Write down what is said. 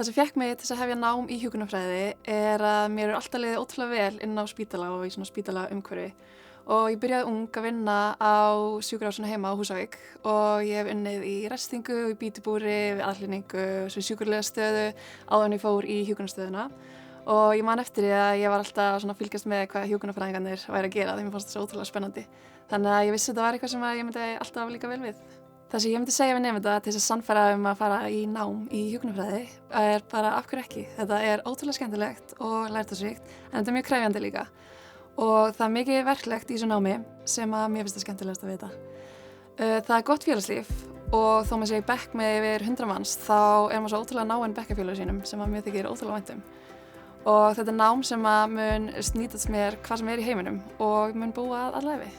Það sem fékk mig til þess að hefja nám í hjúkrunarfræði að mér alltaf liðið ótrúlega vel inn á spítala og í svona spítalaumhverfi. Og ég byrjaði ung að vinna á sjúkrahúsinu heima á Húsavík og ég hef unnið í ræstingu, í bítubúri, við aðhlynningu, svo sjúkraliðastöðu áður en ég fór í hjúkrunarstöðuna. Og ég man eftir því að ég var alltaf svona að fylgjast með hvað hjúkrunarfræðingarnir væri að gera því mér fannst það svo ótrúlega spennandi. Þannig að ég vissi þetta var eitthvað sem ég myndi alltaf líka vel við. Það sem ég myndi segja við nemenda til þess að sannfæra að fara í nám í hjúkrunarfræði bara af hverju ekki. Þetta ótrúlega skemmtilegt og lærdómsríkt en þetta mjög krefjandi líka. Og það mikið verklegt í þessu námi sem mér finnst það skemmtilegast að vita. Það gott félagslíf og þó maður sé í bekk með yfir 100 manns þá maður svo ótrúlega náinn bekkjarfélögum sínum sem mér þykir ótrúlega vænt um. Og þetta nám sem mun nýtast mér hvað sem í heiminum og mun búa að alla ævi.